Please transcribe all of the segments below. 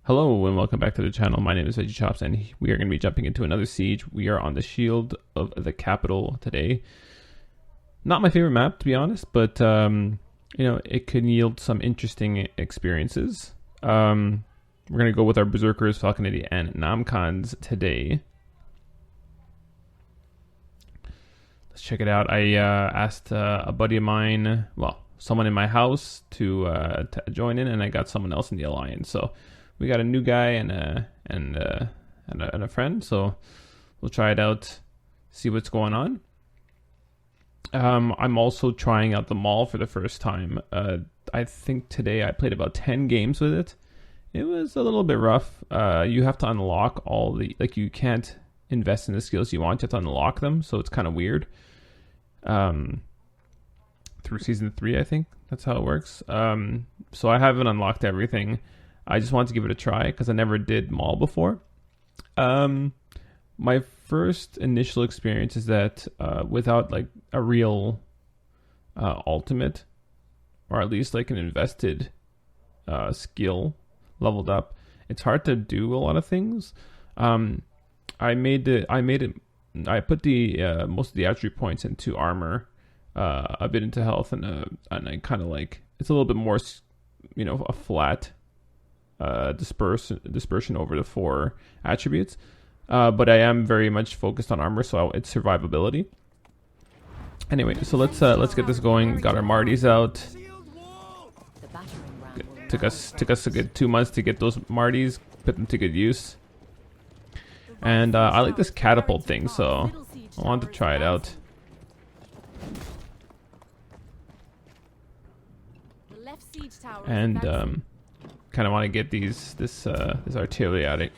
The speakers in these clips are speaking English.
Hello and welcome back to the channel. My name is Veggie Chops and we are going to be jumping into another siege. We are on the Shield of the Capital today. Not my favorite map, to be honest, but it can yield some interesting experiences. We're going to go with our Berserkers, Falconetti, and Namkhans today. Let's check it out. I asked a buddy of mine, well, someone in my house to join in, and I got someone else in the alliance. So we got a new guy and a friend. So we'll try it out, see what's going on. I'm also trying out the mall for the first time. I think today I played about 10 games with it. It was a little bit rough. You have to unlock all the, you can't invest in the skills you want. You have to unlock them, so it's kind of weird. Through season 3, I think that's how it works. So I haven't unlocked everything. I just wanted to give it a try because I never did mall before. My first initial experience is that without a real ultimate, or at least an invested skill leveled up, it's hard to do a lot of things. I put the most of the attribute points into armor, a bit into health, and I kind of it's a little bit more, a flat dispersion over the 4 attributes. But I am very much focused on armor, so it's survivability. Anyway, so let's get this going. Got our Martys out. Took us a good 2 months to get those Martys, put them to good use. And I like this catapult thing, so I wanted to try it out. And kind of want to get this artillery out of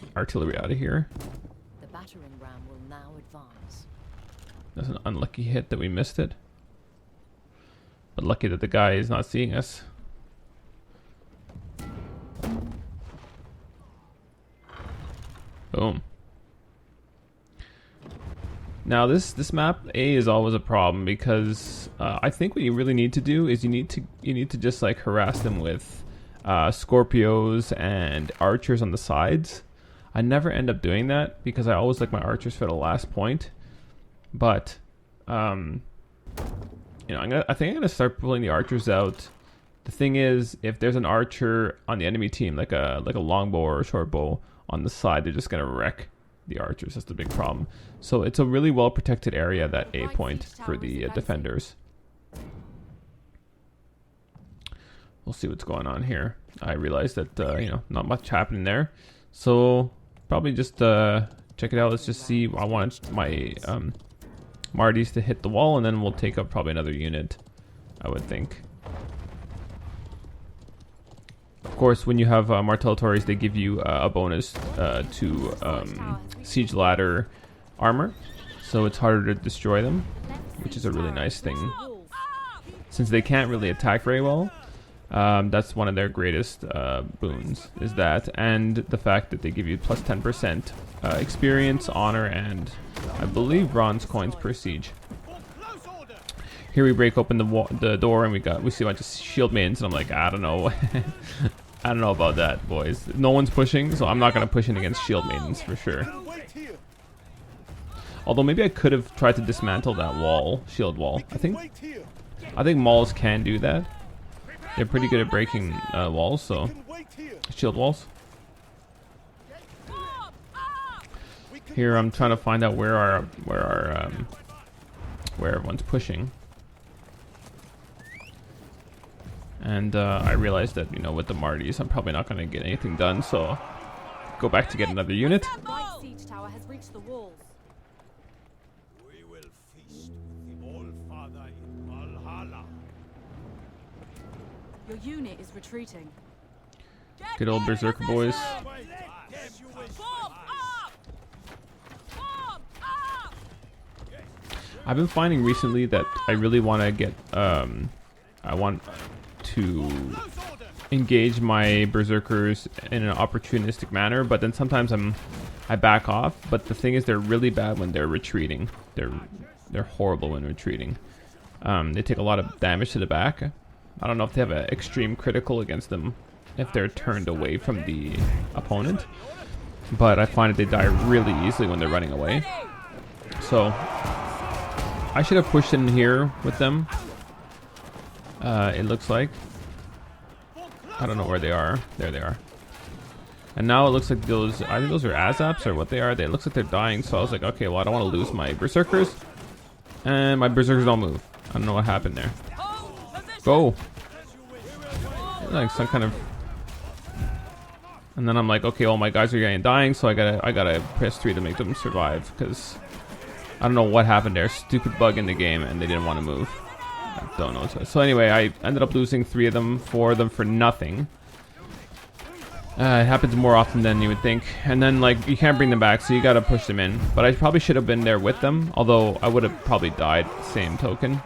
here. The battering ram will now advance. That's an unlucky hit that we missed it, but lucky that the guy is not seeing us. Boom. Now this map A is always a problem because I think what you really need to do is you need to just harass them with Scorpios and archers on the sides. I never end up doing that because I always like my archers for the last point. But I think I'm gonna start pulling the archers out. The thing is, if there's an archer on the enemy team, like a longbow or a short bow on the side, they're just gonna wreck the archers. That's the big problem. So it's a really well protected area, that A point, for the defenders. We'll see what's going on here. I realized that not much happening there, so probably just check it out. Let's just see. I want my Martys to hit the wall, and then we'll take up probably another unit, I would think. Of course, when you have Martellatories, they give you a bonus to siege ladder armor, so it's harder to destroy them, which is a really nice thing. Since they can't really attack very well, that's one of their greatest boons, is that, and the fact that they give you plus 10% experience, honor, and I believe bronze coins per siege. Here we break open the door, and we see a bunch of shield maidens, and I'm like, I don't know. I don't know about that, boys. No one's pushing, so I'm not going to push in against shield maidens for sure. Although maybe I could have tried to dismantle that wall, shield wall. I think malls can do that. They're pretty good at breaking walls, so shield walls. Here I'm trying to find out where everyone's pushing. And I realized that, with the Martys, I'm probably not going to get anything done, so go back to get another unit. The siege tower has reached the walls. We will feast with the All-Father in Valhalla. Your unit is retreating. Good old Berserker boys. I've been finding recently that I really want to get, I want to engage my Berserkers in an opportunistic manner, but then sometimes I back off. But the thing is, they're really bad when they're retreating. They're horrible when retreating. They take a lot of damage to the back. I don't know if they have an extreme critical against them if they're turned away from the opponent. But I find that they die really easily when they're running away. So I should have pushed in here with them. It looks like. I don't know where they are. There they are. And now it looks like those, I think those are Azaps or what they are. It looks like they're dying. So I was like, okay, well, I don't want to lose my Berserkers. And my Berserkers don't move. I don't know what happened there. Go. Like some kind of. And then I'm like, okay, well, my guys are getting dying, so I gotta press 3 to make them survive, because I don't know what happened there. Stupid bug in the game, and they didn't want to move. I don't know. So anyway, I ended up losing 4 of them for nothing. It happens more often than you would think. And then, like, you can't bring them back, so you gotta push them in. But I probably should have been there with them, although I would have probably died, same token.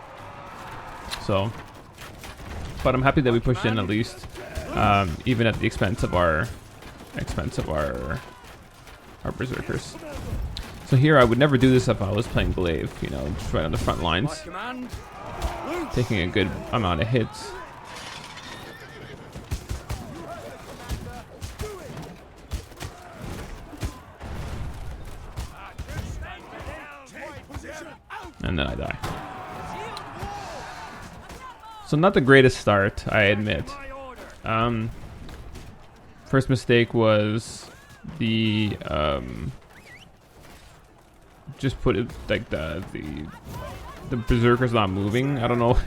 So, but I'm happy that we pushed in at least, even at the expense of our Berserkers. So here, I would never do this if I was playing Glaive, you know, just right on the front lines, taking a good amount of hits. And then I die. So not the greatest start, I admit. First mistake was the just put it like the Berserker's not moving. I don't know.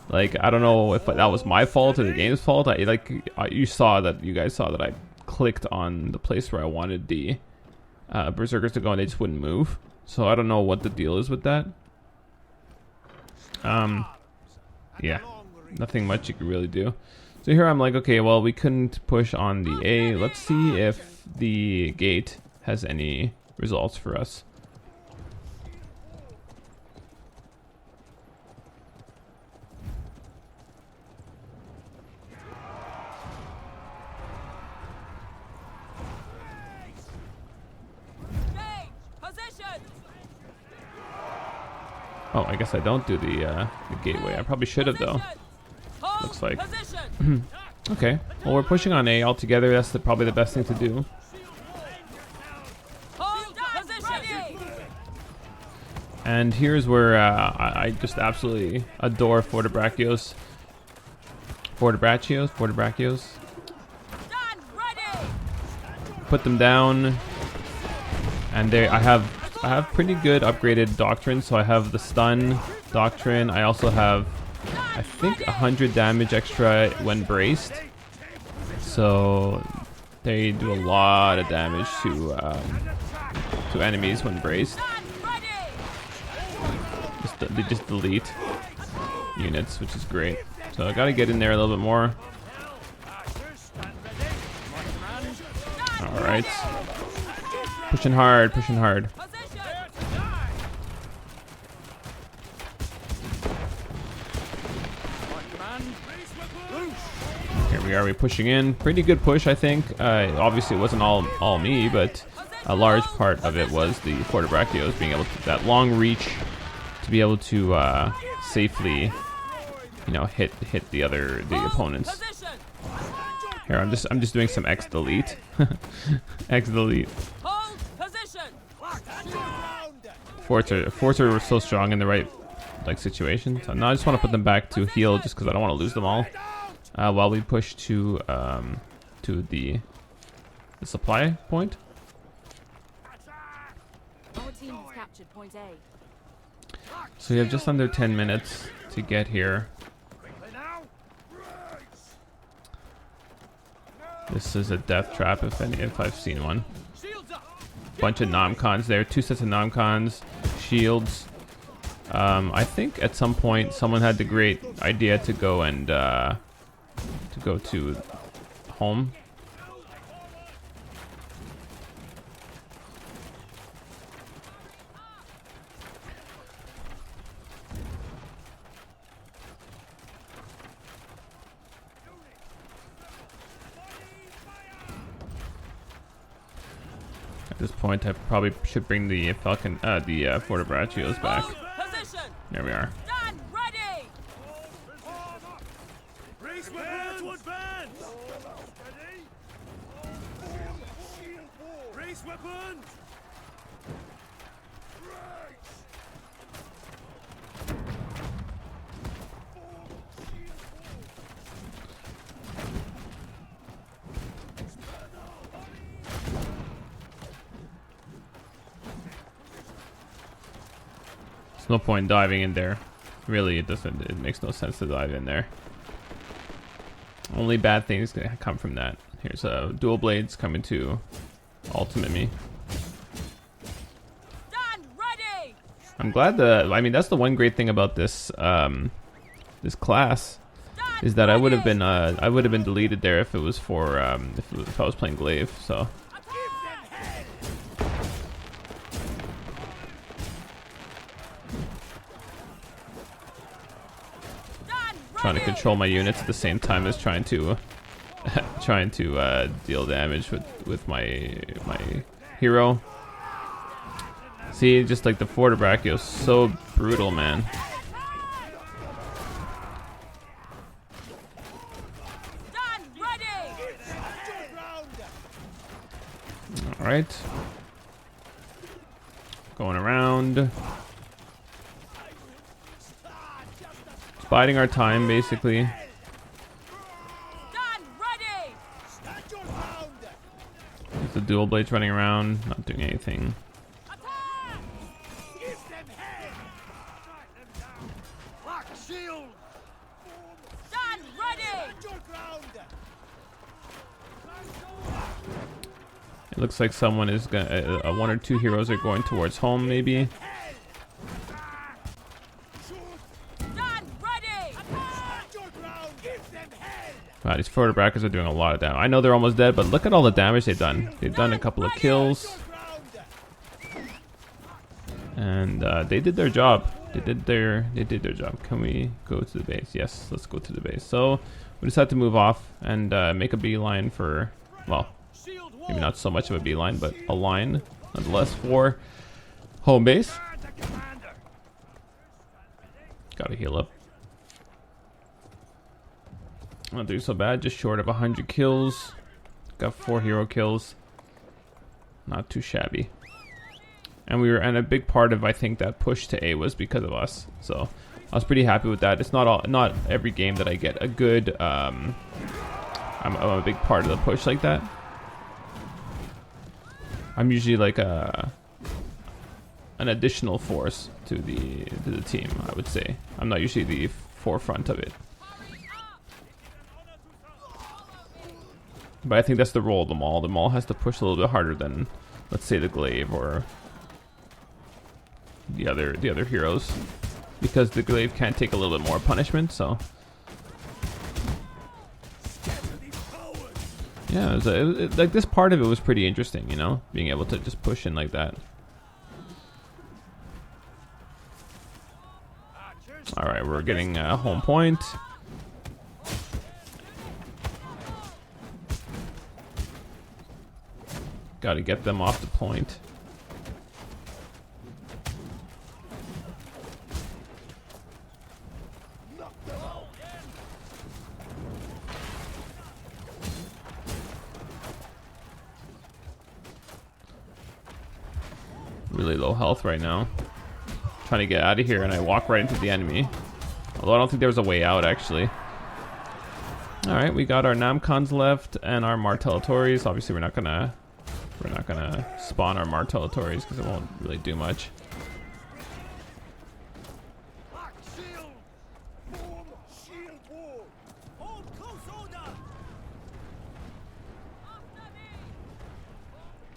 Like, I don't know if that was my fault or the game's fault. You guys saw that I clicked on the place where I wanted the Berserkers to go and they just wouldn't move. So I don't know what the deal is with that. Yeah, nothing much you could really do. So here I'm like, okay, well, we couldn't push on the A. Let's see if the gate has any results for us. Oh, I guess I don't do the gateway. I probably should have, though. Looks like. Okay. Well, we're pushing on A altogether. That's probably the best thing to do. And here's where I just absolutely adore Fortebraccios. Fortebraccios. Put them down. And I have pretty good upgraded doctrine. So I have the stun doctrine. I also have, I think, 100 damage extra when braced. So they do a lot of damage to enemies when braced. They just delete units, which is great. So I gotta get in there a little bit more. All right, pushing hard, pushing hard. Here we are, we're pushing in. Pretty good push, I think. Obviously, it wasn't all me, but a large part of it was the Fortebraccios being able to that long reach to be able to safely, you know, hit the opponents. Here, I'm just doing some X delete. X delete. Forts are so strong in the right situation. So now I just want to put them back to heal, just because I don't want to lose them all. While we push to the supply point. Our team has captured point A. So we have just under 10 minutes to get here. This is a death trap, if I've seen one. Bunch of Nomcons there, 2 sets of Nomcons, shields. I think at some point someone had the great idea to go and go to home. At this point, I probably should bring the Fortebraccios back. There we are. Raise weapons! To advance! Steady! Raise weapons! There's no point diving in there. Really, it doesn't. It makes no sense to dive in there. Only bad things can come from that. Here's dual blades coming to ultimate me. Stand ready. I'm glad that. I mean, that's the one great thing about this this class is that I would have been deleted there if it was for if I was playing glaive. So. Trying to control my units at the same time as trying to deal damage with my hero. See, just like the Forte Brachio is so brutal, man. All right, going around. Biding our time, basically. There's the dual blades running around, not doing anything. It looks like someone is gonna, one or two heroes are going towards home, maybe. Wow, these Forte Brachios are doing a lot of damage. I know they're almost dead, but look at all the damage they've done. They've done a couple of kills. And they did their job. They did their job. Can we go to the base? Yes, let's go to the base. So we decided to move off and make a beeline for, well, maybe not so much of a beeline, but a line nonetheless for home base. Gotta heal up. Not doing so bad, just short of 100 kills. Got 4 hero kills. Not too shabby. And and a big part of, I think, that push to A was because of us. So I was pretty happy with that. It's not every game that I get a good I'm a big part of the push like that. I'm usually like an additional force to the team, I would say. I'm not usually the forefront of it. But I think that's the role of the Maul. The Maul has to push a little bit harder than, let's say, the Glaive or the other heroes, because the Glaive can take a little bit more punishment. So yeah, like this part of it was pretty interesting, you know, being able to just push in like that. All right, we're getting a home point. Got to get them off the point. Really low health right now. Trying to get out of here, and I walk right into the enemy. Although I don't think there was a way out, actually. Alright, we got our Namkhans left and our Martellatories. Obviously, we're not gonna spawn our Martellatories because it won't really do much.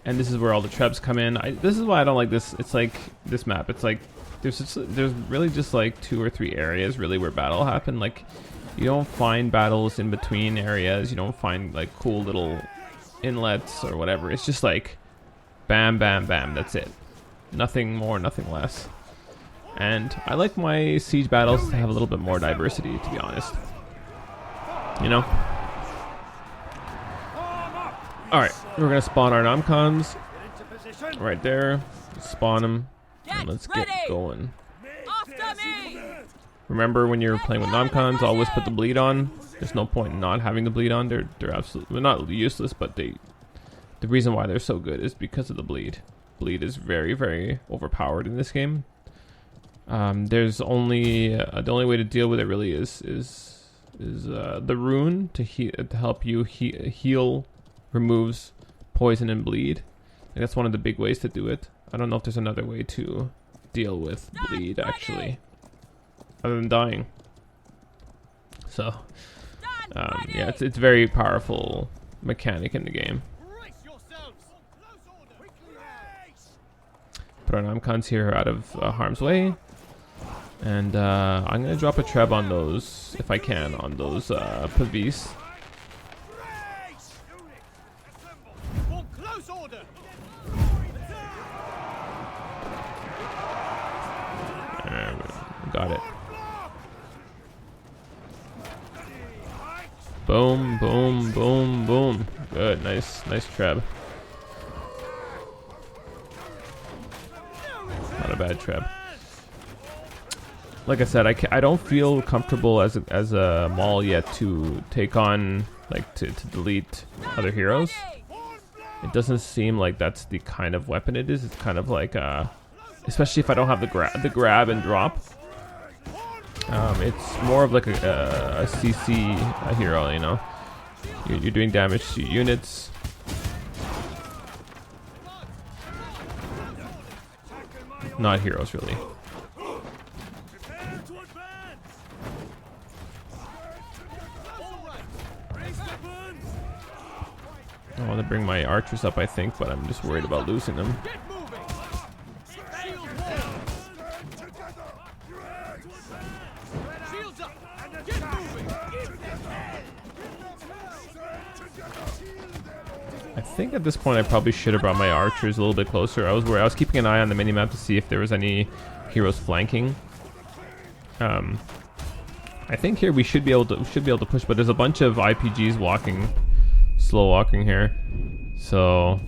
And this is where all the trebs come in. This is why I don't like this. It's like this map. It's like there's really just like 2 or 3 areas really where battle happen. Like you don't find battles in between areas. You don't find like cool little inlets or whatever. It's just like bam, bam, bam. That's it. Nothing more, nothing less. And I like my siege battles to have a little bit more diversity, to be honest. You know. All right, we're gonna spawn our Namkhans right there. Spawn them, and let's get going. Remember, when you're playing with Namkhans, always put the bleed on. There's no point in not having the bleed on. They're absolutely, well, not useless, but the reason why they're so good is because of the bleed. Bleed is very, very overpowered in this game. There's only the only way to deal with it really is the rune to help you heal, removes poison and bleed. And that's one of the big ways to do it. I don't know if there's another way to deal with bleed actually, other than dying. So yeah, it's very powerful mechanic in the game. Put our Namkhans here out of harm's way. And I'm going to drop a treb on those, if I can, on those Pavis. Got it. Boom, boom, boom, boom. Good, nice treb. Not a bad treb. Like I said, I don't feel comfortable as a Maul yet to take on, like, to delete other heroes. It doesn't seem like that's the kind of weapon it is. It's kind of like, especially if I don't have the grab and drop. It's more of like a CC hero, you know. You're doing damage to units. Not heroes, really. I want to bring my archers up, I think, but I'm just worried about losing them. I think at this point I probably should have brought my archers a little bit closer. I was keeping an eye on the minimap to see if there was any heroes flanking. I think here we should be able to push, but there's a bunch of IPGs slow walking here, so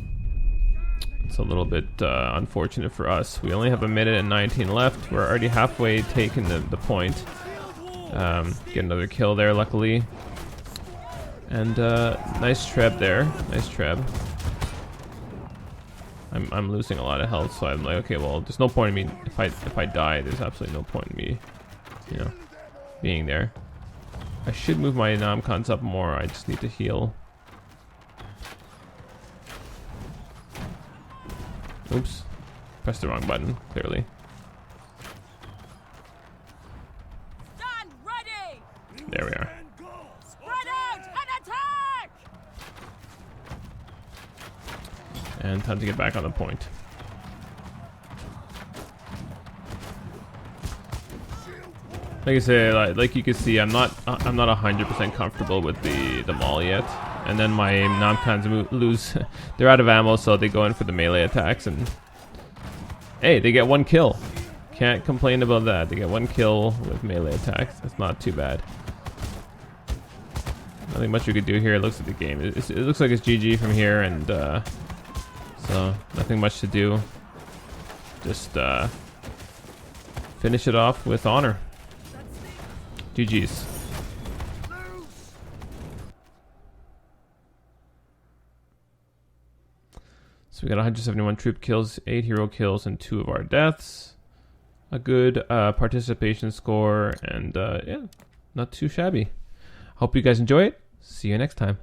it's a little bit unfortunate for us. We only have 1minute and 19 left. We're already halfway taking the point. Get another kill there, luckily. And nice treb there. Nice treb. I'm losing a lot of health, so I'm like, okay, well, there's no point in me if I die. There's absolutely no point in me, you know, being there. I should move my Namkhans up more. I just need to heal. Oops, pressed the wrong button. Clearly. Stand ready. There we are. Spread out and attack. And time to get back on the point. Like I say, like you can see, I'm not 100% comfortable with the Maul yet. And then my Namkhans lose, they're out of ammo, so they go in for the melee attacks, and hey, they get 1 kill. Can't complain about that. They get 1 kill with melee attacks. That's not too bad. Nothing much we could do here. It looks like the game. It looks like it's GG from here, and so nothing much to do. Just finish it off with honor. GG's. So we got 171 troop kills, 8 hero kills, and 2 of our deaths. A good participation score, and yeah, not too shabby. Hope you guys enjoy it. See you next time.